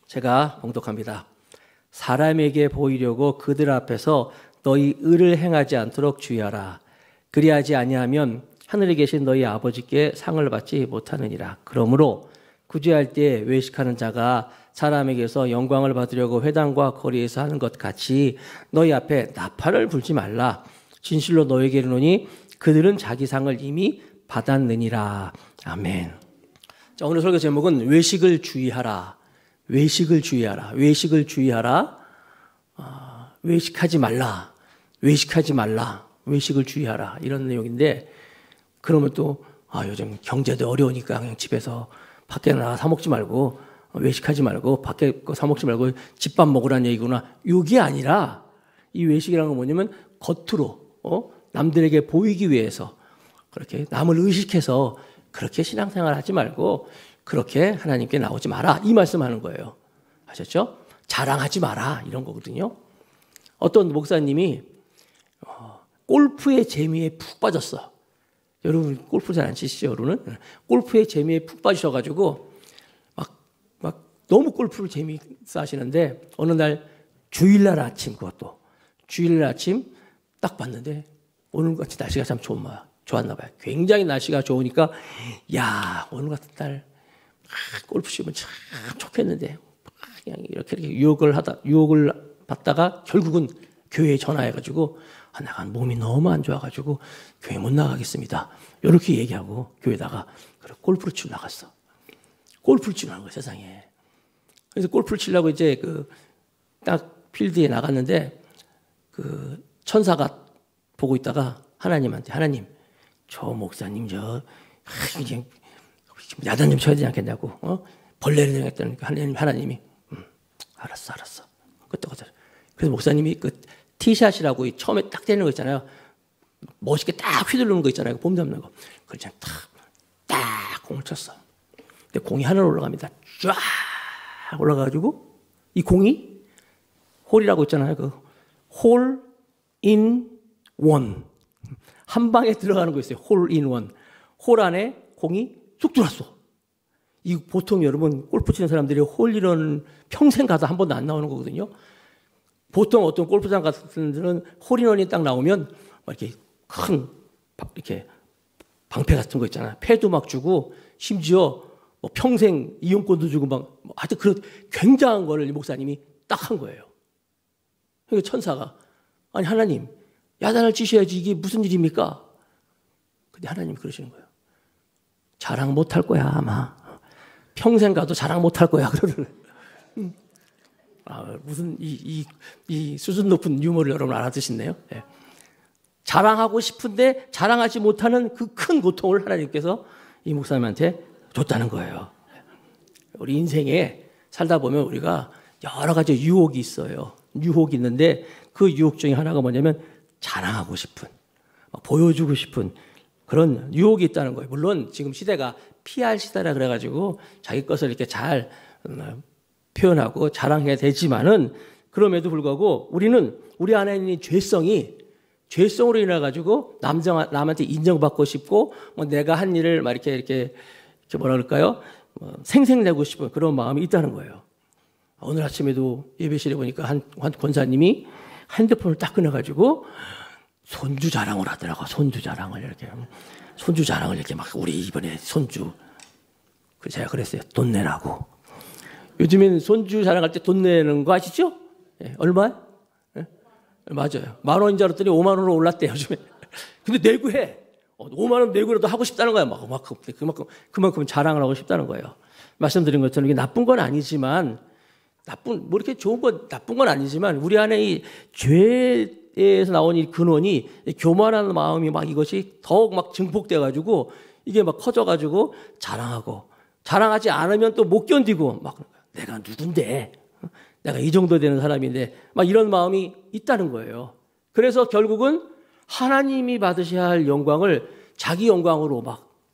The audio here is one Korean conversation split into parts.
제가 봉독합니다. 사람에게 보이려고 그들 앞에서 너희 의를 행하지 않도록 주의하라. 그리하지 아니하면 하늘에 계신 너희 아버지께 상을 받지 못하느니라. 그러므로 구제할 때 외식하는 자가 사람에게서 영광을 받으려고 회당과 거리에서 하는 것 같이 너희 앞에 나팔을 불지 말라. 진실로 너에게 이르노니 그들은 자기 상을 이미 받았느니라. 아멘. 자, 오늘 설교 제목은 외식을 주의하라. 외식을 주의하라. 외식을 주의하라. 외식하지 말라. 외식하지 말라. 외식을 주의하라. 이런 내용인데, 그러면 또 요즘 경제도 어려우니까 그냥 집에서 밖에 나가 사 먹지 말고, 외식하지 말고, 밖에 거 사 먹지 말고 집밥 먹으라는 얘기구나. 이게 아니라 이 외식이라는 건 뭐냐면 겉으로 남들에게 보이기 위해서 그렇게 남을 의식해서 그렇게 신앙생활 하지 말고 그렇게 하나님께 나오지 마라. 이 말씀하는 거예요. 아셨죠? 자랑하지 마라. 이런 거거든요. 어떤 목사님이 골프의 재미에 푹 빠졌어. 여러분 골프 잘 안 치시죠? 여러분은? 골프의 재미에 푹 빠지셔가지고 막 너무 골프를 재미있어 하시는데 어느 날 주일날 아침, 그것도 주일날 아침 딱 봤는데 오늘같이 날씨가 참 좋았나 봐요. 굉장히 날씨가 좋으니까 야, 오늘 같은 날 골프 치면 참 좋겠는데 그냥 이렇게 유혹을 받다가 결국은 교회에 전화해가지고 내가 몸이 너무 안 좋아가지고 교회 못 나가겠습니다. 이렇게 얘기하고 교회에다가 골프를 치러 나갔어. 골프를 치러 나간 거야, 세상에. 그래서 골프를 치려고 이제 딱 필드에 나갔는데 천사가 보고 있다가 하나님한테, 하나님, 저 목사님 이제 야단 좀 쳐야 되지 않겠냐고, 벌레를 내겠다니까 하나님이 알았어. 그래서 목사님이 티샷이라고 처음에 딱 때리는 거 있잖아요. 멋있게 딱 휘두르는 거 있잖아요. 봄 잡는 거. 그걸 그냥 딱 공을 쳤어. 근데 공이 하늘 올라갑니다. 쫙 올라가가지고 이 공이 홀이라고 있잖아요. 홀 인 원. 한 방에 들어가는 거 있어요. 홀 인 원. 홀 안에 공이 쑥 들어왔어. 이 보통 여러분 골프 치는 사람들이 홀인원 평생 가서 한 번도 안 나오는 거거든요. 보통 어떤 골프장 같은 데는 홀인원이 딱 나오면 이렇게 큰 이렇게 방패 같은 거 있잖아요. 패도 막 주고 심지어 평생 이용권도 주고 하여튼 그런 굉장한 거를 이 목사님이 딱 한 거예요. 그러니까 천사가 아니 하나님 야단을 치셔야지 이게 무슨 일입니까? 근데 하나님이 그러시는 거예요. 자랑 못 할 거야 아마. 평생 가도 자랑 못 할 거야. 그러는. 무슨 이 수준 높은 유머를 여러분 알아듣시네요. 네. 자랑하고 싶은데 자랑하지 못하는 그 큰 고통을 하나님께서 이 목사님한테 줬다는 거예요. 우리 인생에 살다 보면 우리가 여러 가지 유혹이 있어요. 유혹이 있는데 그 유혹 중에 하나가 뭐냐면 자랑하고 싶은, 보여주고 싶은 그런 유혹이 있다는 거예요. 물론 지금 시대가 PR 시대라 그래가지고 자기 것을 이렇게 잘 표현하고 자랑해야 되지만은 그럼에도 불구하고 우리는 우리 안에 있는 죄성으로 인해 가지고 남한테 인정받고 싶고 내가 한 일을 이렇게 뭐라 그럴까요? 생색내고 싶은 그런 마음이 있다는 거예요. 오늘 아침에도 예배실에 보니까 한 권사님이 핸드폰을 딱 꺼내가지고 손주 자랑을 하더라고. 손주 자랑을 이렇게 막 우리 이번에 손주. 제가 그랬어요. 돈 내라고. 요즘엔 손주 자랑할 때 돈 내는 거 아시죠? 예, 얼마? 예? 맞아요. 10,000원인 줄 알았더니 50,000원으로 올랐대요, 요즘에. 근데 내고 해. 50,000원 내고라도 하고 싶다는 거야. 그만큼 자랑을 하고 싶다는 거예요. 말씀드린 것처럼 이게 나쁜 건 아니지만, 이렇게 좋은 건 나쁜 건 아니지만, 우리 안에 이 죄에서 나온 이 근원이 교만한 마음이 이것이 더욱 증폭돼가지고, 이게 커져가지고 자랑하지 않으면 또 못 견디고, 내가 누군데, 내가 이 정도 되는 사람인데, 이런 마음이 있다는 거예요. 그래서 결국은 하나님이 받으셔야 할 영광을 자기 영광으로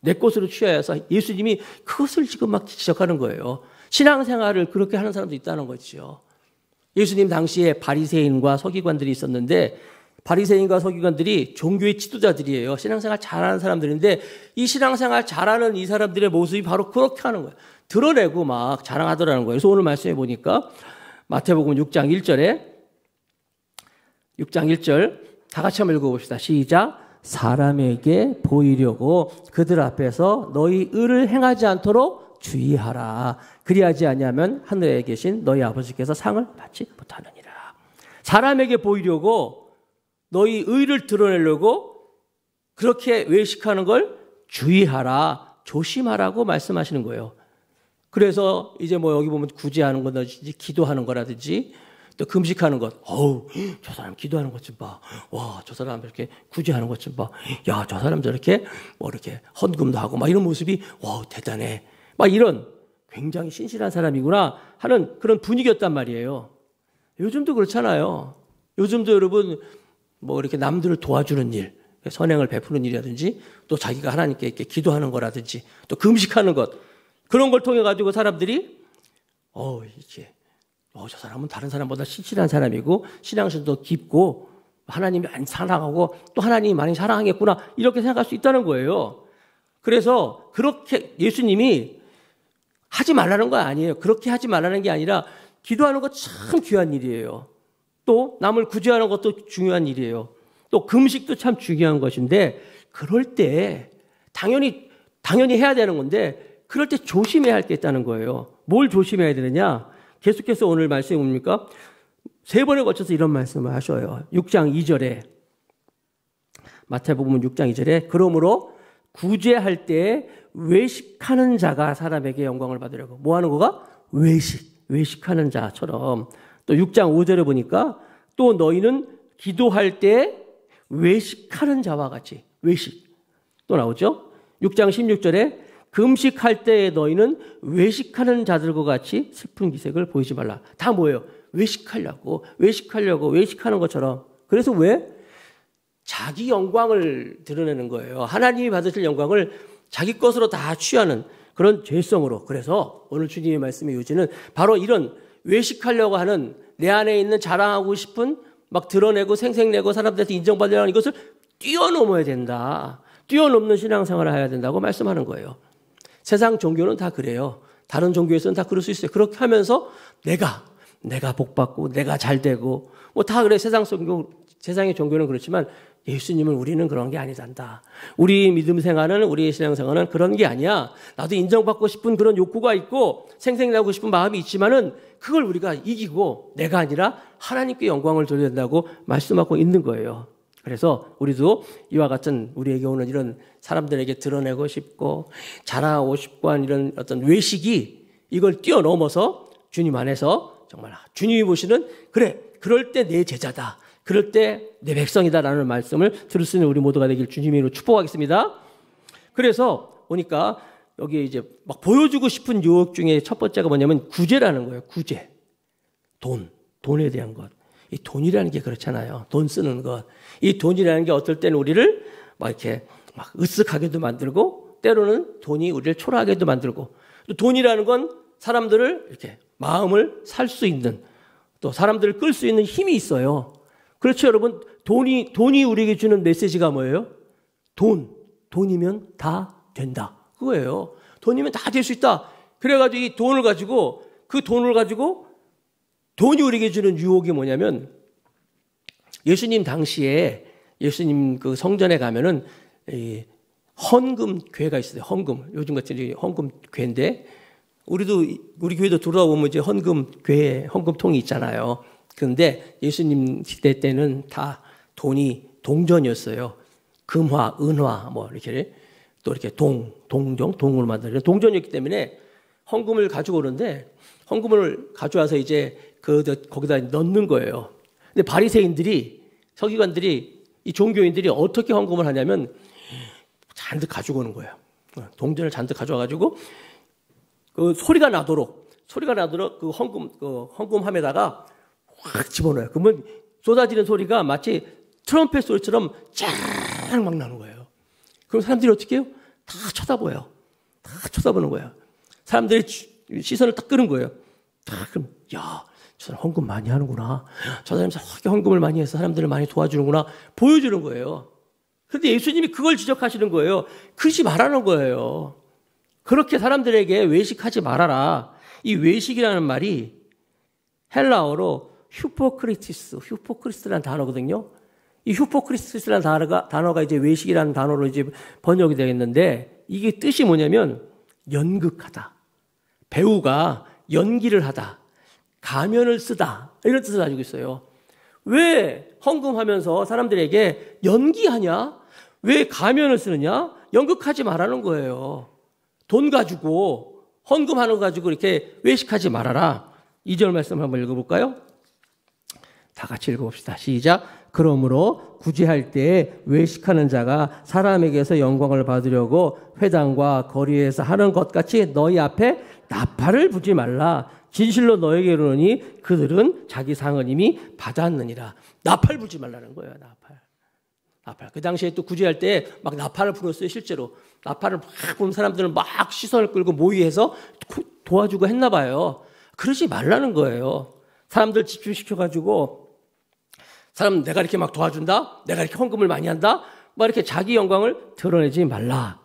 내 것으로 취하여서 예수님이 그것을 지금 지적하는 거예요. 신앙생활을 그렇게 하는 사람도 있다는 거죠. 예수님 당시에 바리새인과 서기관들이 있었는데 바리새인과 서기관들이 종교의 지도자들이에요. 신앙생활 잘하는 사람들인데 이 신앙생활 잘하는 이 사람들의 모습이 바로 그렇게 하는 거예요. 드러내고 막 자랑하더라는 거예요. 그래서 오늘 말씀해 보니까 마태복음 6장 1절 다 같이 한번 읽어봅시다. 시작. 사람에게 보이려고 그들 앞에서 너희 의를 행하지 않도록 주의하라. 그리하지 아니하면 하늘에 계신 너희 아버지께서 상을 받지 못하느니라. 사람에게 보이려고 너희 의를 드러내려고 그렇게 외식하는 걸 주의하라, 조심하라고 말씀하시는 거예요. 그래서 이제 뭐 여기 보면 구제하는 거라든지 기도하는 거라든지 또 금식하는 것. 어우, 저 사람 기도하는 것 좀 봐. 와, 저 사람 이렇게 구제하는 것 좀 봐. 야, 저 사람 저렇게 뭐 이렇게 헌금도 하고 막 이런 모습이 와, 대단해. 막 이런 굉장히 신실한 사람이구나 하는 그런 분위기였단 말이에요. 요즘도 그렇잖아요. 요즘도 여러분 뭐 이렇게 남들을 도와주는 일, 선행을 베푸는 일이라든지 또 자기가 하나님께 이렇게 기도하는 거라든지 또 금식하는 것 그런 걸 통해 가지고 사람들이 이게 저 사람은 다른 사람보다 신실한 사람이고 신앙심도 깊고 하나님이 많이 사랑하고 또 하나님이 많이 사랑하겠구나 이렇게 생각할 수 있다는 거예요. 그래서 그렇게 예수님이 하지 말라는 거 아니에요. 그렇게 하지 말라는 게 아니라 기도하는 거 참 귀한 일이에요. 또 남을 구제하는 것도 중요한 일이에요. 또 금식도 참 중요한 것인데 그럴 때 당연히 해야 되는 건데 그럴 때 조심해야 할 게 있다는 거예요. 뭘 조심해야 되느냐? 계속해서 오늘 말씀이 뭡니까? 3번에 걸쳐서 이런 말씀을 하셔요. 6장 2절에 마태복음 6장 2절에 그러므로 구제할 때 외식하는 자가 사람에게 영광을 받으려고 뭐 하는 거가? 외식하는 자처럼 또 6장 5절에 보니까 또 너희는 기도할 때 외식하는 자와 같이 외식 또 나오죠. 6장 16절에 금식할 때 너희는 외식하는 자들과 같이 슬픈 기색을 보이지 말라. 다 뭐예요? 외식하려고 외식하는 것처럼. 그래서 왜? 자기 영광을 드러내는 거예요. 하나님이 받으실 영광을 자기 것으로 다 취하는 그런 죄성으로. 그래서 오늘 주님의 말씀의 요지는 바로 이런 외식하려고 하는 내 안에 있는 자랑하고 싶은 막 드러내고 생색내고 사람들한테 인정받으려는 이것을 뛰어넘어야 된다. 뛰어넘는 신앙생활을 해야 된다고 말씀하는 거예요. 세상 종교는 다 그래요. 다른 종교에서는 다 그럴 수 있어요. 그렇게 하면서 내가 복받고 내가 잘되고 뭐 다 그래. 세상의 종교는 그렇지만 예수님은 우리는 그런 게 아니단다. 우리 믿음 생활은 우리의 신앙생활은 그런 게 아니야. 나도 인정받고 싶은 그런 욕구가 있고 생생내고 싶은 마음이 있지만은 그걸 우리가 이기고 내가 아니라 하나님께 영광을 돌려야 된다고 말씀하고 있는 거예요. 그래서 우리도 이와 같은 우리에게 오는 이런 사람들에게 드러내고 싶고 자랑하고 싶고 하는 이런 어떤 외식이 이걸 뛰어넘어서 주님 안에서 정말 주님이 보시는 그래 그럴 때 내 제자다. 그럴 때 내 백성이다라는 말씀을 들을 수 있는 우리 모두가 되길 주님으로 축복하겠습니다. 그래서 보니까 여기에 이제 막 보여주고 싶은 유혹 중에 첫 번째가 뭐냐면 구제라는 거예요. 구제. 돈에 대한 것. 이 돈이라는 게 그렇잖아요. 돈 쓰는 것. 이 돈이라는 게 어떨 때는 우리를 막 이렇게 막 으쓱하게도 만들고 때로는 돈이 우리를 초라하게도 만들고 또 돈이라는 건 사람들을 이렇게 마음을 살 수 있는 또 사람들을 끌 수 있는 힘이 있어요. 그렇죠, 여러분? 돈이 우리에게 주는 메시지가 뭐예요? 돈이면 다 된다. 그거예요. 돈이면 다 될 수 있다. 그래가지고 이 돈을 가지고 돈이 우리에게 주는 유혹이 뭐냐면 예수님 당시에 예수님 그 성전에 가면은 이 헌금 괴가 있어요. 헌금. 요즘 같은 헌금 괴인데 우리 교회도 돌아오면 이제 헌금통이 있잖아요. 그런데 예수님 시대 때는 다 돈이 동전이었어요. 금화, 은화, 뭐 이렇게 또 이렇게 동으로 만들어요. 동전이었기 때문에 헌금을 가지고 오는데 헌금을 가져와서 이제 거기다 넣는 거예요. 근데 바리새인들이 서기관들이 이 종교인들이 어떻게 헌금을 하냐면 잔뜩 가지고 오는 거예요. 동전을 잔뜩 가져와가지고 그 소리가 나도록 그 헌금함에다가 확 집어넣어요. 그러면 쏟아지는 소리가 마치 트럼펫 소리처럼 쫙 막 나는 거예요. 그럼 사람들이 어떻게 해요? 다 쳐다보는 거예요. 사람들이 시선을 딱 끄는 거예요. 그럼 저 사람 헌금 많이 하는구나. 저 사람 저렇게 헌금을 많이 해서 사람들을 많이 도와주는구나. 보여주는 거예요. 그런데 예수님이 그걸 지적하시는 거예요. 그러지 말라는 거예요. 그렇게 사람들에게 외식하지 말아라. 이 외식이라는 말이 헬라어로 휴포크리스라는 단어거든요. 이 휴포크리스라는 단어가 이제 외식이라는 단어로 이제 번역이 되겠는데 이게 뜻이 뭐냐면 연극하다. 배우가 연기를 하다. 가면을 쓰다. 이런 뜻을 가지고 있어요. 왜 헌금하면서 사람들에게 연기하냐? 왜 가면을 쓰느냐? 연극하지 말라는 거예요. 돈 가지고 헌금하는 거 가지고 이렇게 외식하지 말아라. 2절 말씀 한번 읽어볼까요? 다 같이 읽어봅시다. 시작. 그러므로 구제할 때 외식하는 자가 사람에게서 영광을 받으려고 회당과 거리에서 하는 것 같이 너희 앞에 나팔을 부지 말라. 진실로 너에게 이르노니 그들은 자기 상을 이미 받았느니라. 나팔 부지 말라는 거예요. 나팔. 그 당시에 또 구제할 때 막 나팔을 불었어요. 실제로. 나팔을 막 부는 사람들은 막 시선을 끌고 모의해서 도와주고 했나 봐요. 그러지 말라는 거예요. 사람들 집중시켜가지고 사람 내가 이렇게 막 도와준다? 내가 이렇게 헌금을 많이 한다? 막 이렇게 자기 영광을 드러내지 말라.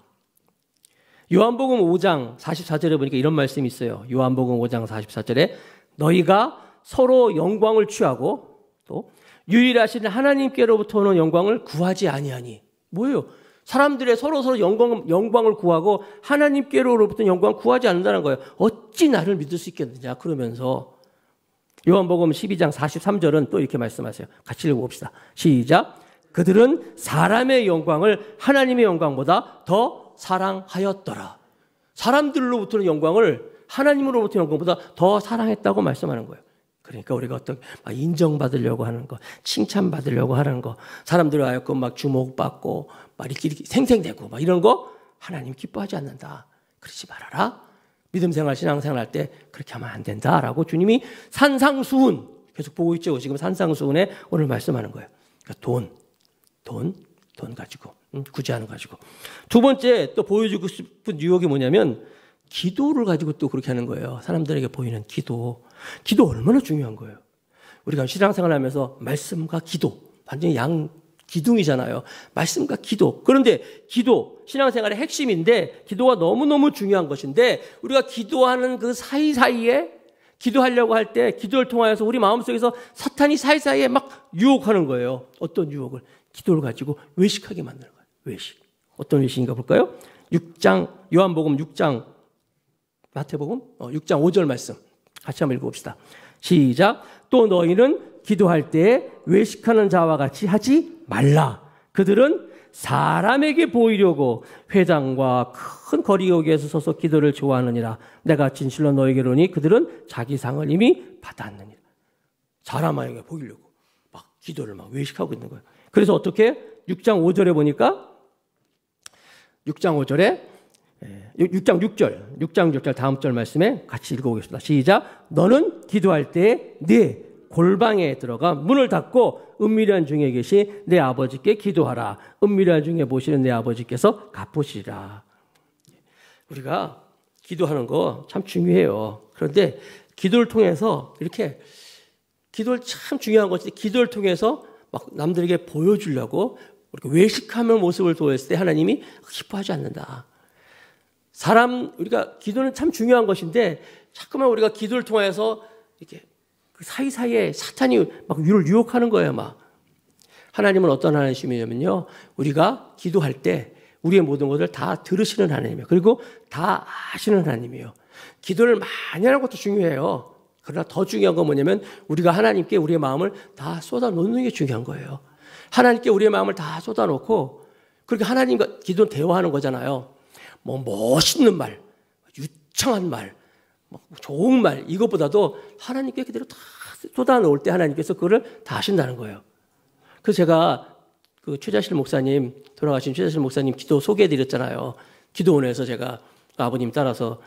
요한복음 5장 44절에 보니까 이런 말씀이 있어요. 요한복음 5장 44절에 너희가 서로 영광을 취하고 또 유일하신 하나님께로부터 오는 영광을 구하지 아니하니. 뭐예요? 사람들의 서로 영광을 구하고 하나님께로부터 영광을 구하지 않는다는 거예요. 어찌 나를 믿을 수 있겠느냐 그러면서 요한복음 12장 43절은 또 이렇게 말씀하세요. 같이 읽어봅시다. 시작. 그들은 사람의 영광을 하나님의 영광보다 더 사랑하였더라. 사람들로부터는 영광을 하나님으로부터 영광보다 더 사랑했다고 말씀하는 거예요. 그러니까 우리가 어떻게 인정받으려고 하는 거, 칭찬받으려고 하는 거, 사람들 하여금 막 주목받고 막 이렇게 생생되고 막 이런 거 하나님 기뻐하지 않는다. 그러지 말아라. 믿음생활, 신앙생활 할 때 그렇게 하면 안 된다라고 주님이 산상수훈 계속 보고 있죠. 지금 산상수훈에 오늘 말씀하는 거예요. 그러니까 돈 가지고 구제하는 거 가지고. 두 번째 또 보여주고 싶은 유혹이 뭐냐면 기도를 가지고 또 그렇게 하는 거예요. 사람들에게 보이는 기도 얼마나 중요한 거예요. 우리가 신앙생활 하면서 말씀과 기도 완전히 기둥이잖아요. 말씀과 기도. 그런데 기도, 신앙생활의 핵심인데 기도가 너무너무 중요한 것인데 우리가 기도하는 그 사이사이에 기도하려고 할 때 기도를 통하여서 우리 마음속에서 사탄이 사이사이에 막 유혹하는 거예요. 어떤 유혹을? 기도를 가지고 외식하게 만드는 거예요. 외식. 어떤 외식인가 볼까요? 요한복음 6장, 마태복음 6장 5절 말씀. 같이 한번 읽어봅시다. 시작. 또 너희는 기도할 때 외식하는 자와 같이 하지 말라. 그들은 사람에게 보이려고 회당과 큰 거리역에서 서서 기도를 좋아하느니라. 내가 진실로 너에게 이르노니 그들은 자기 상을 이미 받았느니라. 사람에게 보이려고 막 기도를 막 외식하고 있는 거예요. 그래서 어떻게? 6장 5절에 보니까 6장 6절 다음 절 말씀에 같이 읽어보겠습니다. 시작. 너는 기도할 때 네 골방에 들어가 문을 닫고 은밀한 중에 계신 내 아버지께 기도하라. 은밀한 중에 보시는 내 아버지께서 갚으시리라. 우리가 기도하는 거 참 중요해요. 그런데 기도를 통해서 이렇게 기도를 참 중요한 것이 기도를 통해서 막 남들에게 보여주려고 외식하는 모습을 보였을 때 하나님이 기뻐하지 않는다. 우리가 기도는 참 중요한 것인데 자꾸만 우리가 기도를 통해서 이렇게 그 사이사이에 사탄이 막 유혹하는 거예요, 막. 하나님은 어떤 하나님이냐면요. 우리가 기도할 때 우리의 모든 것을 다 들으시는 하나님이에요. 그리고 다 아시는 하나님이에요. 기도를 많이 하는 것도 중요해요. 그러나 더 중요한 건 뭐냐면 우리가 하나님께 우리의 마음을 다 쏟아놓는 게 중요한 거예요. 하나님께 우리의 마음을 다 쏟아놓고 그렇게 하나님과 기도는 대화하는 거잖아요. 뭐 멋있는 말, 유창한 말, 좋은 말 이것보다도 하나님께 그대로 다 쏟아놓을 때 하나님께서 그거를 다 하신다는 거예요. 그래서 제가 그 돌아가신 최자실 목사님 기도 소개해드렸잖아요. 기도원에서 제가 아버님 따라서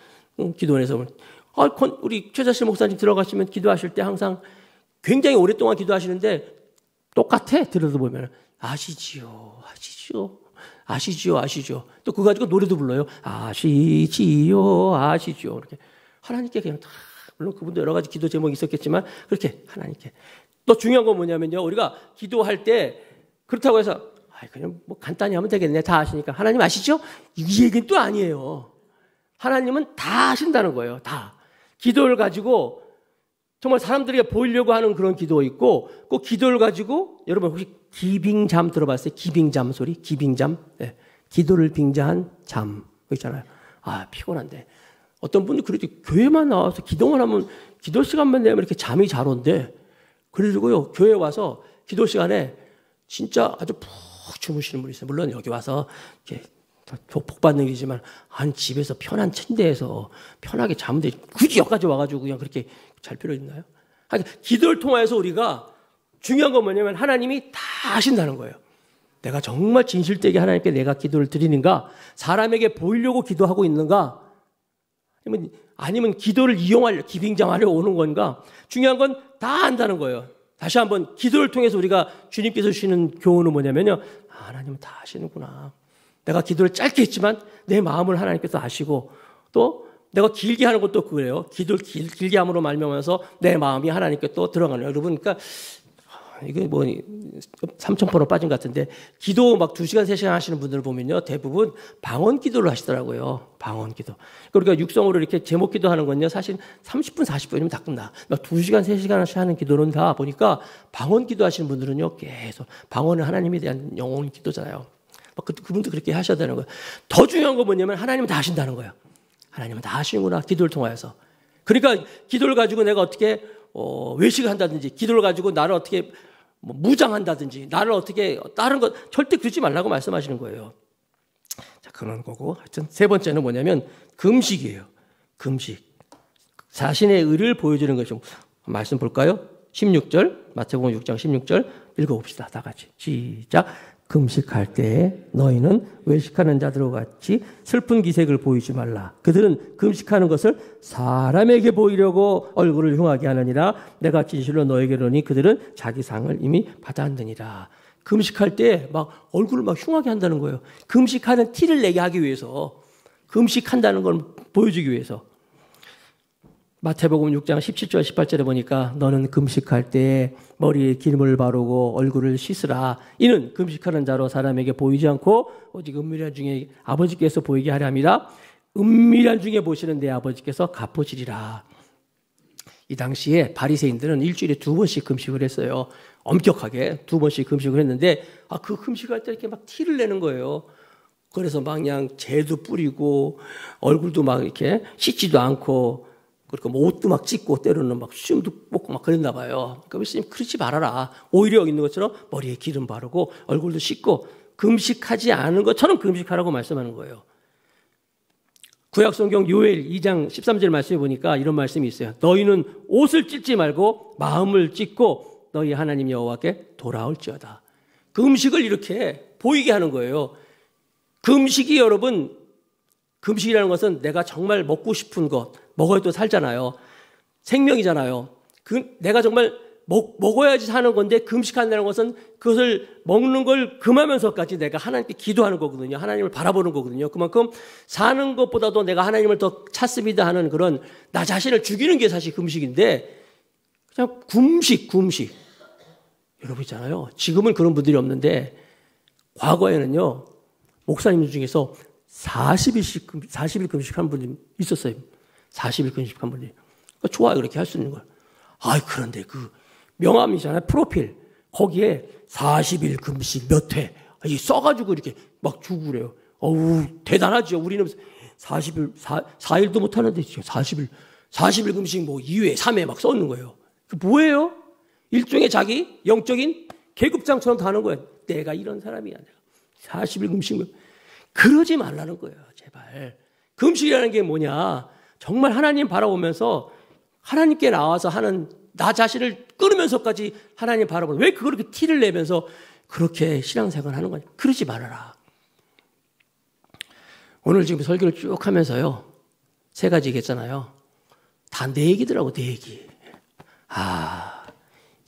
기도원에서 우리 최자실 목사님 들어가시면 기도하실 때 항상 굉장히 오랫동안 기도하시는데 똑같아. 들어보면 아시지요. 또 그거 가지고 노래도 불러요. 아시지요. 이렇게 하나님께 그냥 다 물론 그분도 여러 가지 기도 제목이 있었겠지만 그렇게 하나님께. 또 중요한 건 뭐냐면요. 우리가 기도할 때 그렇다고 해서 그냥 뭐 간단히 하면 되겠네. 다 아시니까. 하나님 아시죠? 이 얘기는 또 아니에요. 하나님은 다 아신다는 거예요. 다. 기도를 가지고 정말 사람들에게 보이려고 하는 그런 기도 있고 꼭 기도를 가지고 여러분 혹시 기빙잠 들어봤어요? 기빙잠 소리? 기빙잠? 네. 기도를 빙자한 잠 있잖아요. 피곤한데 어떤 분이 그래도 교회만 나와서 기도만 하면 기도 시간만 되면 이렇게 잠이 잘 온대. 그래가지고요 교회 와서 기도 시간에 진짜 아주 푹 주무시는 분이 있어요. 물론 여기 와서 이렇게 복받는 일이지만 집에서 편한 침대에서 편하게 자면 되지. 굳이 여기까지 와가지고 그냥 그렇게 잘 필요 있나요? 기도를 통해서 우리가 중요한 건 뭐냐면 하나님이 다 아신다는 거예요. 내가 정말 진실되게 하나님께 내가 기도를 드리는가? 사람에게 보이려고 기도하고 있는가? 아니면 기도를 이용하려, 기빙장하려 오는 건가? 중요한 건 다 안다는 거예요. 다시 한번 기도를 통해서 우리가 주님께서 주시는 교훈은 뭐냐면요. 하나님은 다 아시는구나. 내가 기도를 짧게 했지만 내 마음을 하나님께서 아시고 또 내가 길게 하는 것도 그래요. 기도를 길게 함으로 말미암아서 내 마음이 하나님께 또 들어가는 거예요. 여러분 그러니까 이게 뭐 3,000% 빠진 것 같은데 기도 막 2시간 3시간 하시는 분들을 보면요. 대부분 방언 기도를 하시더라고요. 방언 기도. 그러니까 육성으로 이렇게 제목 기도하는 건요. 사실 30분 40분이면 다 끝나. 막 2시간 3시간씩 하는 기도는 다 보니까 방언 기도 하시는 분들은요. 계속 방언은 하나님에 대한 영혼 기도잖아요. 그분도 그렇게 하셔야 되는 거예요. 더 중요한 건 뭐냐면 하나님은 다 하신다는 거예요. 하나님은 다 하시는구나. 기도를 통하여서. 그러니까 기도를 가지고 내가 어떻게 외식을 한다든지 기도를 가지고 나를 어떻게 무장한다든지 나를 어떻게 다른 것 절대 그러지 말라고 말씀하시는 거예요. 자, 그런 거고 하여튼 세 번째는 뭐냐면 금식이에요. 금식. 자신의 의를 보여주는 것이죠. 말씀 볼까요? 16절 마태복음 6장 16절 읽어봅시다. 다 같이 시작. 금식할 때에 너희는 외식하는 자들과 같이 슬픈 기색을 보이지 말라. 그들은 금식하는 것을 사람에게 보이려고 얼굴을 흉하게 하느니라. 내가 진실로 너에게 이르노니 그들은 자기 상을 이미 받았느니라. 금식할 때 막 얼굴을 막 흉하게 한다는 거예요. 금식하는 티를 내게 하기 위해서. 금식한다는 걸 보여주기 위해서. 마태복음 6장 17절 18절에 보니까 너는 금식할 때 머리에 기름을 바르고 얼굴을 씻으라. 이는 금식하는 자로 사람에게 보이지 않고 오직 은밀한 중에 아버지께서 보이게 하려 함이라. 은밀한 중에 보시는 내 아버지께서 갚으시리라. 이 당시에 바리새인들은 일주일에 2번씩 금식을 했어요. 엄격하게 2번씩 금식을 했는데 그 금식할 때 이렇게 막 티를 내는 거예요. 그래서 막 그냥 재도 뿌리고 얼굴도 막 이렇게 씻지도 않고 그러니까 뭐 옷도 막 찢고 때로는 막 수염도 뽑고 막 그랬나 봐요. 그러니까 예수님 그러지 말아라. 오히려 여기 있는 것처럼 머리에 기름 바르고 얼굴도 씻고 금식하지 않은 것처럼 금식하라고 말씀하는 거예요. 구약성경 요엘 2장 13절 말씀에 보니까 이런 말씀이 있어요. 너희는 옷을 찢지 말고 마음을 찢고 너희 하나님 여호와께 돌아올지어다. 금식을 이렇게 보이게 하는 거예요. 금식이 여러분 금식이라는 것은 내가 정말 먹고 싶은 것 먹어야 또 살잖아요. 생명이잖아요. 내가 정말 먹어야지 사는 건데 금식한다는 것은 그것을 먹는 걸 금하면서까지 내가 하나님께 기도하는 거거든요. 하나님을 바라보는 거거든요. 그만큼 사는 것보다도 내가 하나님을 더 찾습니다 하는 그런 나 자신을 죽이는 게 사실 금식인데 그냥 금식. 여러분 있잖아요. 지금은 그런 분들이 없는데 과거에는요. 목사님 중에서 40일 금식한 분이 있었어요. 40일 금식한 분이. 그러니까 좋아요. 그렇게 할 수 있는 걸. 그런데 그 명함이잖아요. 프로필. 거기에 40일 금식 몇 회. 써가지고 이렇게 막 주고 그래요. 대단하죠. 우리는 4일도 못 하는데 40일 금식 뭐 2회, 3회 막 써있는 거예요. 그 뭐예요? 일종의 자기 영적인 계급장처럼 다 하는 거예요. 내가 이런 사람이야. 40일 금식. 그러지 말라는 거예요. 제발. 금식이라는 게 뭐냐. 정말 하나님 바라보면서 하나님께 나와서 하는 나 자신을 끊으면서까지 하나님 바라보는 왜 그걸 그렇게 티를 내면서 그렇게 신앙생활을 하는 거냐. 그러지 말아라. 오늘 지금 설교를 쭉 하면서요. 3가지 얘기했잖아요. 다 내 얘기더라고. 내 얘기.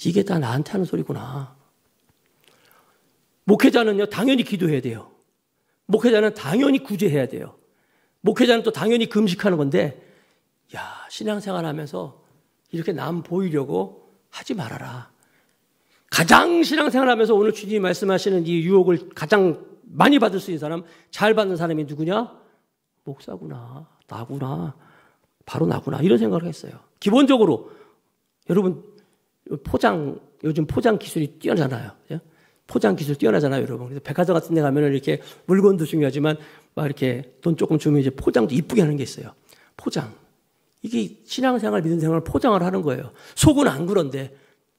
이게 다 나한테 하는 소리구나. 목회자는요. 당연히 기도해야 돼요. 목회자는 당연히 구제해야 돼요. 목회자는 또 당연히 금식하는 건데 신앙생활 하면서 이렇게 남 보이려고 하지 말아라. 가장 신앙생활하면서 오늘 주님이 말씀하시는 이 유혹을 가장 많이 받을 수 있는 사람, 잘 받는 사람이 누구냐? 목사구나, 나구나, 바로 나구나, 이런 생각을 했어요. 기본적으로 여러분 요즘 포장 기술이 뛰어나잖아요. 포장 기술 뛰어나잖아요, 여러분. 그래서 백화점 같은 데 가면 이렇게 물건도 중요하지만 막 이렇게 돈 조금 주면 이제 포장도 이쁘게 하는 게 있어요. 포장. 이게 신앙생활, 믿음생활 포장을 하는 거예요. 속은 안 그런데,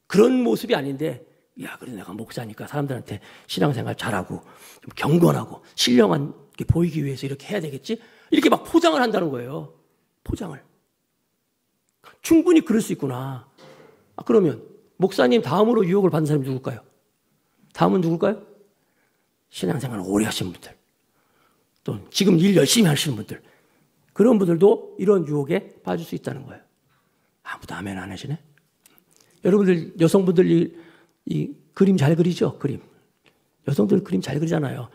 그런 모습이 아닌데, 야, 그래 내가 목사니까 사람들한테 신앙생활 잘하고 좀 경건하고 신령한 게 보이기 위해서 이렇게 해야 되겠지? 이렇게 막 포장을 한다는 거예요. 포장을. 충분히 그럴 수 있구나. 그러면 목사님 다음으로 유혹을 받는 사람이 누굴까요? 다음은 누굴까요? 신앙생활을 오래 하신 분들, 또 지금 일 열심히 하시는 분들, 그런 분들도 이런 유혹에 빠질 수 있다는 거예요. 아무도 아멘 안 하시네. 여러분들 여성분들 이 그림 잘 그리죠? 그림. 여성들 그림 잘 그리잖아요.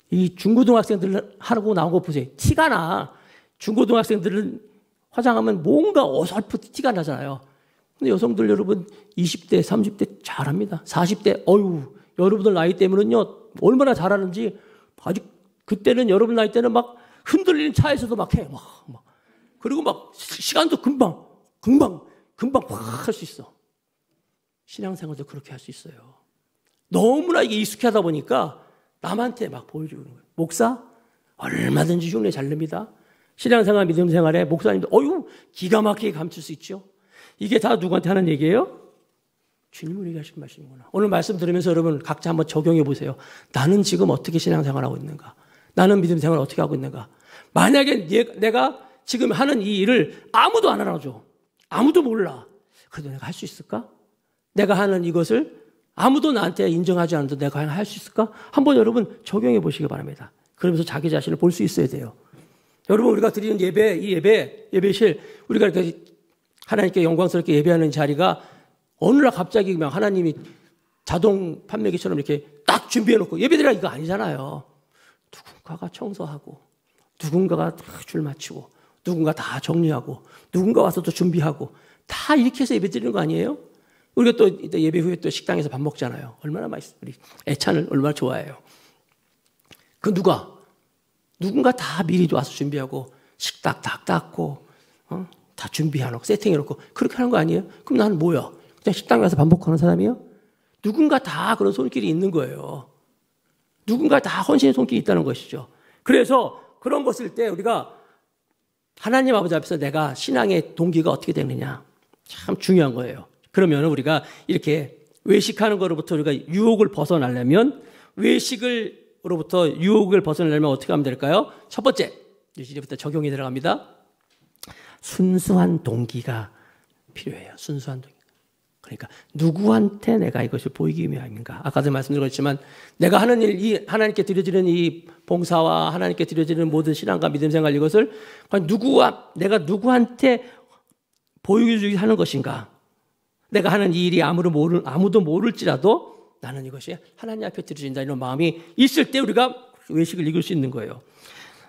이 중고등학생들 하고 나온 거 보세요. 티가 나. 중고등학생들은 화장하면 뭔가 어설프 티가 나잖아요. 근데 여성들 여러분 20대, 30대 잘합니다. 40대, 여러분들 나이 때문에는요, 얼마나 잘하는지, 아직 그때는 여러분 나이 때는 막 흔들리는 차에서도 막 해. 막. 그리고 막 시간도 금방 막 할 수 있어. 신앙생활도 그렇게 할 수 있어요. 너무나 이게 익숙하다 보니까 남한테 막 보여주는 거예요. 목사? 얼마든지 흉내 잘 냅니다. 신앙생활, 믿음생활에 목사님도 기가 막히게 감출 수 있죠. 이게 다 누구한테 하는 얘기예요? 주님을 얘기하시는 말씀이구나. 오늘 말씀 들으면서 여러분 각자 한번 적용해 보세요. 나는 지금 어떻게 신앙생활하고 있는가? 나는 믿음생활을 어떻게 하고 있는가? 만약에 내가 지금 하는 이 일을 아무도 안 알아줘. 아무도 몰라. 그래도 내가 할 수 있을까? 내가 하는 이것을 아무도 나한테 인정하지 않아도 내가 할 수 있을까? 한번 여러분 적용해 보시기 바랍니다. 그러면서 자기 자신을 볼 수 있어야 돼요. 여러분 우리가 드리는 예배, 이 예배실, 우리가 이렇게 하나님께 영광스럽게 예배하는 자리가 어느 날 갑자기 그냥 하나님이 자동 판매기처럼 이렇게 딱 준비해놓고 예배드리라 이거 아니잖아요. 누군가가 청소하고, 누군가가 줄 맞추고, 누군가 다 정리하고, 누군가 와서 또 준비하고, 다 이렇게 해서 예배드리는 거 아니에요? 우리가 또 예배 후에 또 식당에서 밥 먹잖아요. 얼마나 맛있어요. 우리 애찬을 얼마나 좋아해요. 누군가 다 미리 와서 준비하고, 식탁 다 닦고, 다 준비해놓고, 세팅해놓고, 그렇게 하는 거 아니에요? 그럼 나는 뭐야? 그냥 식당에 가서 밥 먹고 하는 사람이에요? 누군가 다 그런 손길이 있는 거예요. 누군가 다 헌신의 손길이 있다는 것이죠. 그래서 그런 것일 때 우리가 하나님 아버지 앞에서 내가 신앙의 동기가 어떻게 되느냐. 참 중요한 거예요. 그러면 우리가 이렇게 외식하는 거로부터 우리가 유혹을 벗어나려면, 외식으로부터 유혹을 벗어나려면 어떻게 하면 될까요? 첫 번째, 이제부터 적용이 들어갑니다. 순수한 동기가 필요해요. 순수한 동기. 그러니까 누구한테 내가 이것을 보이기 위함인가? 아까도 말씀드렸지만 내가 하는 일, 하나님께 드려지는 이 봉사와 하나님께 드려지는 모든 신앙과 믿음생활, 이것을 내가 누구한테 보이기 하는 것인가? 내가 하는 이 일이 아무도 모를지라도 나는 이것이 하나님 앞에 드려진다, 이런 마음이 있을 때 우리가 외식을 이길 수 있는 거예요.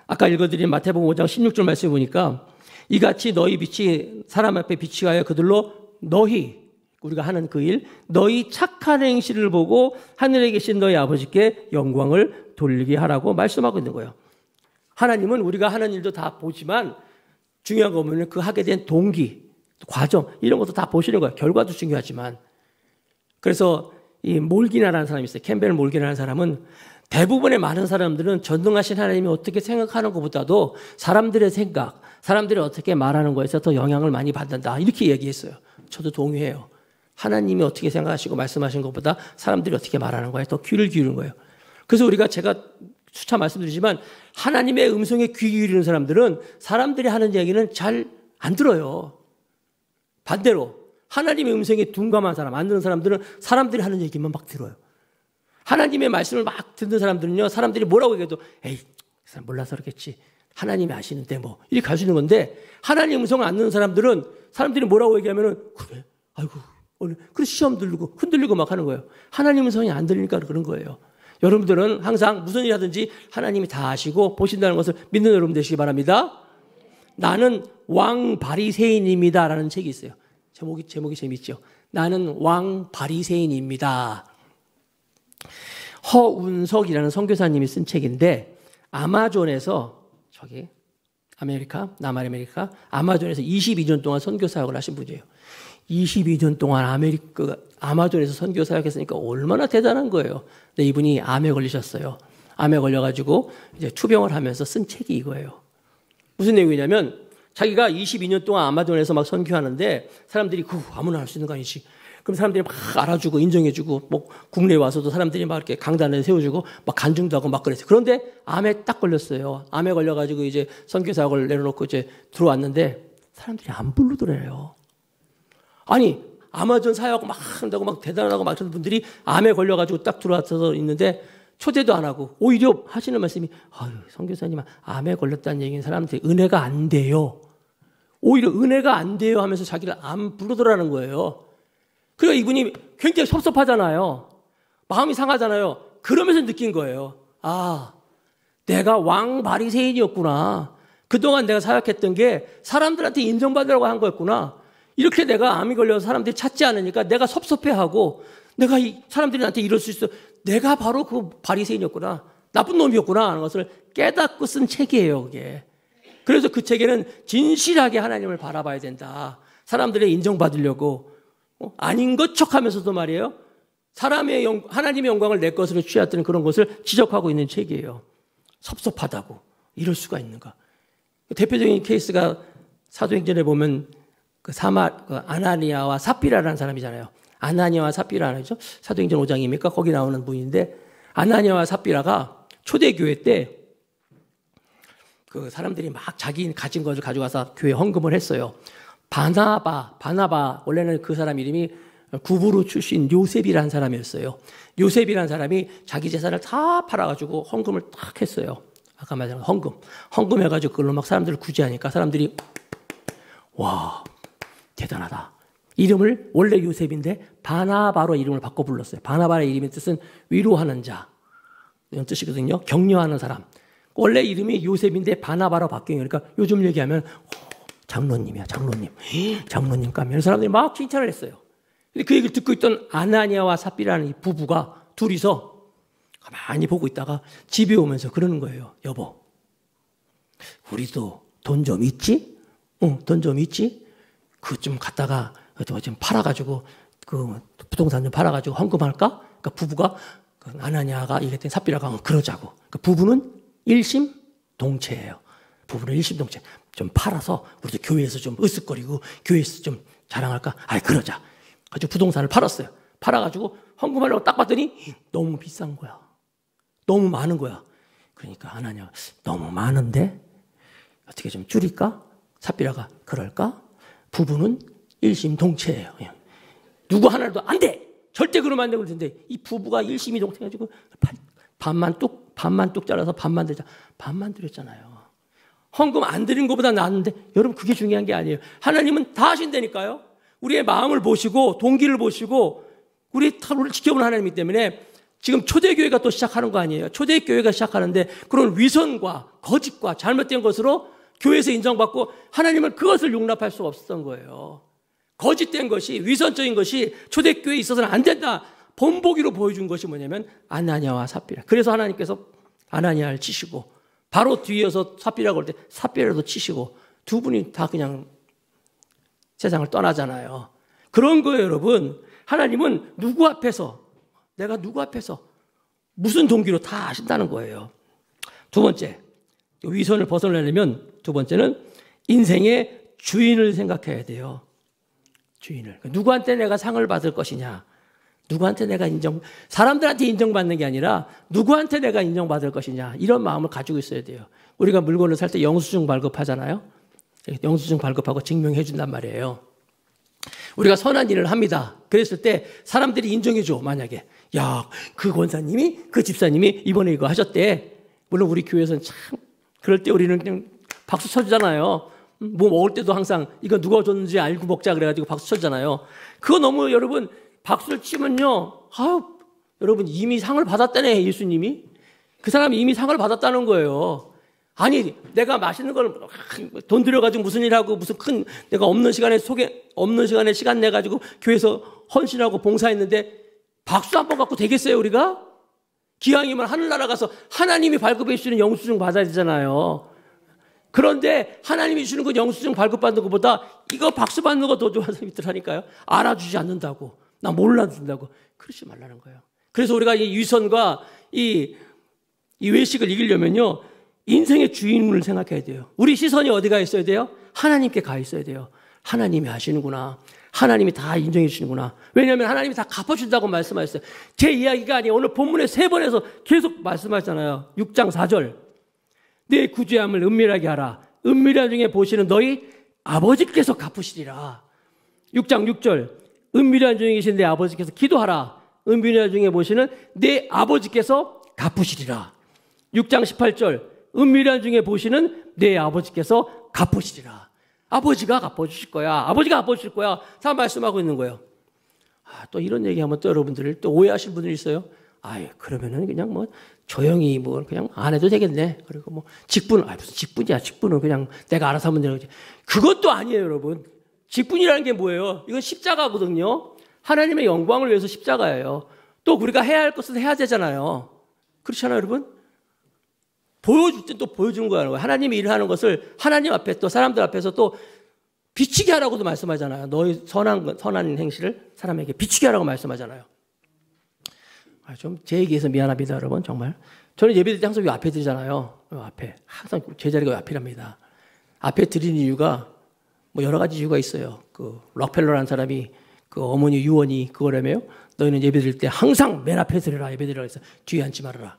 아까 읽어드린 마태복음 5장 16절 말씀을 보니까 이같이 너희 빛이 사람 앞에 빛이 가야 그들로 우리가 하는 그 일, 너희 착한 행실을 보고 하늘에 계신 너희 아버지께 영광을 돌리게 하라고 말씀하고 있는 거예요. 하나님은 우리가 하는 일도 다 보지만 중요한 거 보면 그 하게 된 동기, 과정, 이런 것도 다 보시는 거예요. 결과도 중요하지만. 그래서 이 몰기나라는 사람이 있어요. 캠벨 몰기나라는 사람은 대부분의 많은 사람들은 전능하신 하나님이 어떻게 생각하는 것보다도 사람들의 생각, 사람들이 어떻게 말하는 거에서 더 영향을 많이 받는다, 이렇게 얘기했어요. 저도 동의해요. 하나님이 어떻게 생각하시고 말씀하신 것보다 사람들이 어떻게 말하는 거에 더 귀를 기울이는 거예요. 그래서 제가 수차 말씀드리지만 하나님의 음성에 귀 기울이는 사람들은 사람들이 하는 얘기는 잘 안 들어요. 반대로 하나님의 음성에 둔감한 사람, 안 듣는 사람들은 사람들이 하는 얘기만 막 들어요. 하나님의 말씀을 막 듣는 사람들은요, 사람들이 뭐라고 얘기해도 에이, 그 사람 몰라서 그렇겠지, 하나님이 아시는데 뭐, 이렇게 갈 수 있는 건데, 하나님의 음성을 안 듣는 사람들은 사람들이 뭐라고 얘기하면은 그래, 아이고 그래서 시험 들고 흔들리고 막 하는 거예요. 하나님 음성이 안 들리니까 그런 거예요. 여러분들은 항상 무슨 일 하든지 하나님이 다 아시고 보신다는 것을 믿는 여러분 되시기 바랍니다. 나는 왕 바리새인입니다 라는 책이 있어요. 제목이 재밌죠. 나는 왕 바리새인입니다. 허운석이라는 선교사님이 쓴 책인데 아마존에서 남아메리카 아마존에서 22년 동안 선교 사역을 하신 분이에요. 22년 동안 아마존에서 선교 사역했으니까 얼마나 대단한 거예요. 근데 이분이 암에 걸리셨어요. 암에 걸려가지고 이제 투병을 하면서 쓴 책이 이거예요. 무슨 내용이냐면 자기가 22년 동안 아마존에서 막 선교하는데 사람들이 아무나 할 수 있는 거 아니지. 그럼 사람들이 막 알아주고 인정해주고 뭐 국내에 와서도 사람들이 막 이렇게 강단에 세워주고 막 간증도 하고 막 그랬어요. 그런데 암에 딱 걸렸어요. 암에 걸려가지고 이제 선교 사역을 내려놓고 이제 들어왔는데 사람들이 안 부르더래요. 아니 아마존 사역 막 한다고 막 대단하다고 막 하는 분들이 암에 걸려가지고 딱 들어와서 있는데 초대도 안 하고 오히려 하시는 말씀이 선교사님 암에 걸렸다는 얘기는 사람들이 은혜가 안 돼요. 오히려 은혜가 안 돼요 하면서 자기를 안 부르더라는 거예요. 그러니까 이분이 굉장히 섭섭하잖아요. 마음이 상하잖아요. 그러면서 느낀 거예요. 내가 왕 바리새인이었구나. 그동안 내가 사역했던 게 사람들한테 인정받으라고 한 거였구나. 이렇게 내가 암이 걸려서 사람들이 찾지 않으니까 내가 섭섭해하고 내가 사람들이 나한테 이럴 수 있어. 내가 바로 그 바리새인이었구나. 나쁜 놈이었구나 하는 것을 깨닫고 쓴 책이에요. 그게. 그래서 그 책에는 진실하게 하나님을 바라봐야 된다. 사람들의 인정받으려고 아닌 것 척하면서도 말이에요. 하나님의 영광을 내 것으로 취하던 그런 것을 지적하고 있는 책이에요. 섭섭하다고 이럴 수가 있는가. 대표적인 케이스가 사도행전에 보면 아나니아와 삽비라라는 사람이잖아요. 아나니아와 삽비라죠. 사도행전 5장입니까? 거기 나오는 분인데 아나니아와 삽비라가 초대교회 때 그 사람들이 막 자기 가진 것을 가져가서 교회 헌금을 했어요. 바나바 원래는 그 사람 이름이 구브루 출신 요셉이라는 사람이었어요. 요셉이라는 사람이 자기 재산을 다 팔아가지고 헌금을 딱 했어요. 아까 말한 헌금 해가지고 그걸로 막 사람들을 구제하니까 사람들이 와 대단하다. 이름을 원래 요셉인데 바나바로 이름을 바꿔 불렀어요. 바나바의 이름의 뜻은 위로하는 자 이런 뜻이거든요. 격려하는 사람. 원래 이름이 요셉인데 바나바로 바뀐 거니까 요즘 얘기하면 장로님이야, 장로님 까면 사람들이 막 칭찬을 했어요. 근데 그 얘기를 듣고 있던 아나니아와 삽비라는 이 부부가 둘이서 가만히 보고 있다가 집에 오면서 그러는 거예요. 여보, 우리도 돈 좀 있지? 돈 좀 있지? 그거 좀 갖다가 좀 팔아가지고 그 부동산 좀 팔아가지고 헌금할까? 그러니까 부부가 아나니아가 이랬더니 삽비라가 그러자고. 그러니까 부부는 일심동체예요. 부부는 일심동체. 좀 팔아서 우리도 교회에서 좀 으쓱거리고 교회에서 좀 자랑할까? 그러자. 가지고 부동산을 팔았어요. 팔아가지고 헌금하려고 딱 봤더니 너무 비싼 거야. 너무 많은 거야. 그러니까 아나니아가 너무 많은데 어떻게 좀 줄일까? 삽비라가 그럴까? 부부는 일심동체예요. 그냥. 누구 하나도 안 돼. 절대 그러면 안 되고 그러는데 이 부부가 일심이 동체가지고 반만 뚝 잘라서 반만 드자. 반만 드렸잖아요. 헌금 안 드린 것보다 낫는데 여러분 그게 중요한 게 아니에요. 하나님은 다 하신다니까요. 우리의 마음을 보시고 동기를 보시고 우리를 지켜보는 하나님이기 때문에 지금 초대교회가 또 시작하는 거 아니에요. 초대교회가 시작하는데 그런 위선과 거짓과 잘못된 것으로 교회에서 인정받고 하나님은 그것을 용납할 수 없었던 거예요. 거짓된 것이 위선적인 것이 초대교회에 있어서는 안 된다. 본보기로 보여준 것이 뭐냐면 아나니아와 삽비라. 그래서 하나님께서 아나니아를 치시고 바로 뒤에서 삽비라고 할 때 삽비라도 치시고 두 분이 다 그냥 세상을 떠나잖아요. 그런 거예요, 여러분. 하나님은 누구 앞에서 내가 누구 앞에서 무슨 동기로 다 하신다는 거예요. 두 번째, 위선을 벗어내려면 두 번째는 인생의 주인을 생각해야 돼요. 주인을. 누구한테 내가 상을 받을 것이냐. 누구한테 내가 사람들한테 인정받는 게 아니라 누구한테 내가 인정받을 것이냐. 이런 마음을 가지고 있어야 돼요. 우리가 물건을 살 때 영수증 발급하잖아요. 영수증 발급하고 증명해 준단 말이에요. 우리가 선한 일을 합니다. 그랬을 때 사람들이 인정해 줘. 만약에 야, 그 권사님이 그 집사님이 이번에 이거 하셨대. 물론 우리 교회에서는 참 그럴 때 우리는 그냥 박수 쳐주잖아요. 뭐 먹을 때도 항상 이거 누가 줬는지 알고 먹자 그래가지고 박수 쳐주잖아요. 그거 너무 여러분 박수를 치면요. 여러분 이미 상을 받았다네. 예수님이. 그 사람이 이미 상을 받았다는 거예요. 아니, 내가 맛있는 걸 돈 들여가지고 무슨 일하고 무슨 내가 없는 시간에 시간 내가지고 교회에서 헌신하고 봉사했는데 박수 한 번 갖고 되겠어요, 우리가? 기왕이면 하늘나라 가서 하나님이 발급해 주시는 영수증 받아야 되잖아요. 그런데 하나님이 주는 그 영수증 발급받는 것보다 이거 박수 받는 거 더 좋아하는 사람이 있더라니까요. 알아주지 않는다고. 나 몰라준다고. 그러지 말라는 거예요. 그래서 우리가 이 위선과 이 외식을 이기려면요. 인생의 주인을 생각해야 돼요. 우리 시선이 어디 가 있어야 돼요? 하나님께 가 있어야 돼요. 하나님이 하시는구나. 하나님이 다 인정해 주시는구나. 왜냐하면 하나님이 다 갚아준다고 말씀하셨어요. 제 이야기가 아니에요. 오늘 본문에 3번에서 계속 말씀하셨잖아요. 6장 4절. 내 구제함을 은밀하게 하라. 은밀한 중에 보시는 너희 아버지께서 갚으시리라. 6장 6절. 은밀한 중에 계신 내 아버지께서 기도하라. 은밀한 중에 보시는 내 아버지께서 갚으시리라. 6장 18절. 은밀한 중에 보시는 내 아버지께서 갚으시리라. 아버지가 갚아주실 거야. 아버지가 갚아주실 거야. 다 말씀하고 있는 거예요. 또 이런 얘기하면 또 여러분들 또 오해하신 분들이 있어요. 그러면은 그냥 뭐 조용히 뭐 그냥 안 해도 되겠네. 그리고 뭐 무슨 직분이야. 직분은 그냥 내가 알아서 하면 되는 거지. 그것도 아니에요, 여러분. 직분이라는 게 뭐예요? 이건 십자가거든요. 하나님의 영광을 위해서 십자가예요. 또 우리가 해야 할 것은 해야 되잖아요. 그렇잖아요, 여러분? 보여줄 때 또 보여주는 거예요. 하나님이 일하는 것을 하나님 앞에 또 사람들 앞에서 또 비치게 하라고도 말씀하잖아요. 너희 선한 행실을 사람에게 비치게 하라고 말씀하잖아요. 좀 제 얘기해서 미안합니다, 여러분. 정말. 저는 예배 드릴 때 항상 요 앞에 드리잖아요. 요 앞에. 항상 제 자리가 요 앞이랍니다. 앞에 드리는 이유가 뭐 여러 가지 이유가 있어요. 그 록펠러라는 사람이 그 어머니 유언이 그거라며요. 너희는 예배 드릴 때 항상 맨 앞에 드려라. 예배 드리라 해서 뒤에 앉지 말아라.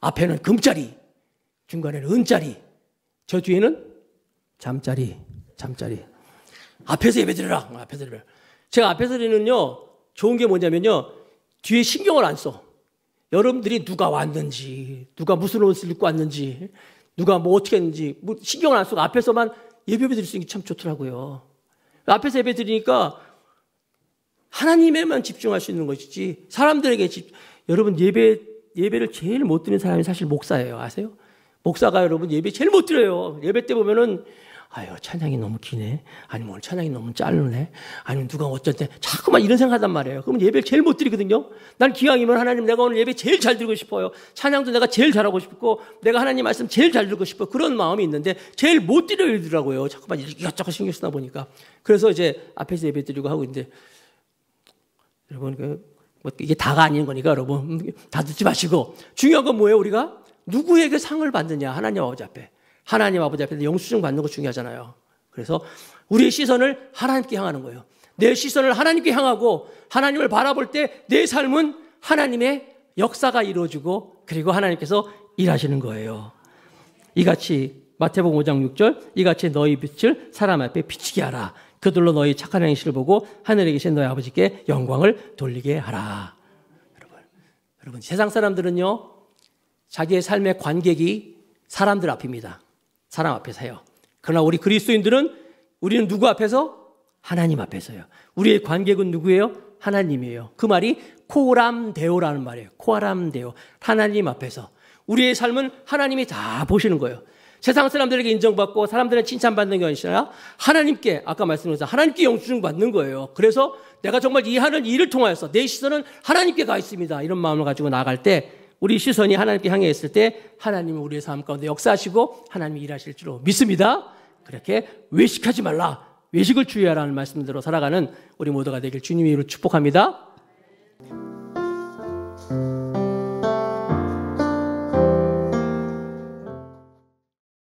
앞에는 금자리, 중간에는 은자리, 저 뒤에는 잠자리. 앞에서 예배 드려라. 앞에서 드려라. 제가 앞에서 드리는요, 좋은 게 뭐냐면요, 뒤에 신경을 안 써. 여러분들이 누가 왔는지, 누가 무슨 옷을 입고 왔는지, 누가 뭐 어떻게 했는지, 뭐 신경을 안 쓰고 앞에서만 예배 드릴 수 있는 게 참 좋더라고요. 앞에서 예배 드리니까 하나님에만 집중할 수 있는 것이지, 사람들에게 여러분 예배를 제일 못 드리는 사람이 사실 목사예요. 아세요? 목사가 여러분 예배 제일 못 드려요. 예배 때 보면은 찬양이 너무 기네. 아니면 오늘 찬양이 너무 짧네. 아니면 누가 어쨌든 자꾸만 이런 생각하단 말이에요. 그러면 예배를 제일 못 드리거든요. 난 기왕이면 하나님 내가 오늘 예배 제일 잘 드리고 싶어요. 찬양도 내가 제일 잘하고 싶고 내가 하나님 말씀 제일 잘 듣고 싶어. 그런 마음이 있는데 제일 못 드리더라고요. 자꾸만 이것저것 신경 쓰다 보니까. 그래서 이제 앞에서 예배 드리고 하고 있는데 여러분 이게 다가 아닌 거니까 여러분 다 듣지 마시고 중요한 건 뭐예요? 우리가 누구에게 상을 받느냐? 하나님 아버지 앞에. 하나님 아버지 앞에 영수증 받는 거 중요하잖아요. 그래서 우리의 시선을 하나님께 향하는 거예요. 내 시선을 하나님께 향하고 하나님을 바라볼 때 내 삶은 하나님의 역사가 이루어지고 그리고 하나님께서 일하시는 거예요. 이같이 마태복음 5장 6절 이같이 너희 빛을 사람 앞에 비치게 하라. 그들로 너희 착한 행실을 보고 하늘에 계신 너희 아버지께 영광을 돌리게 하라. 여러분 세상 사람들은요. 자기의 삶의 관객이 사람들 앞입니다. 사람 앞에서 해요. 그러나 우리 그리스도인들은 우리는 누구 앞에서? 하나님 앞에서요. 우리의 관객은 누구예요? 하나님이에요. 그 말이 코람데오라는 말이에요. 코람데오. 하나님 앞에서. 우리의 삶은 하나님이 다 보시는 거예요. 세상 사람들에게 인정받고 사람들의 칭찬받는 게 아니라 하나님께 아까 말씀드렸죠. 하나님께 영수증 받는 거예요. 그래서 내가 정말 이 하는 일을 통하여서 내 시선은 하나님께 가 있습니다. 이런 마음을 가지고 나갈 때 우리 시선이 하나님께 향해 있을 때 하나님은 우리의 삶 가운데 역사하시고 하나님이 일하실 줄로 믿습니다. 그렇게 외식하지 말라. 외식을 주의하라는 말씀대로 살아가는 우리 모두가 되길 주님의 이름으로 축복합니다.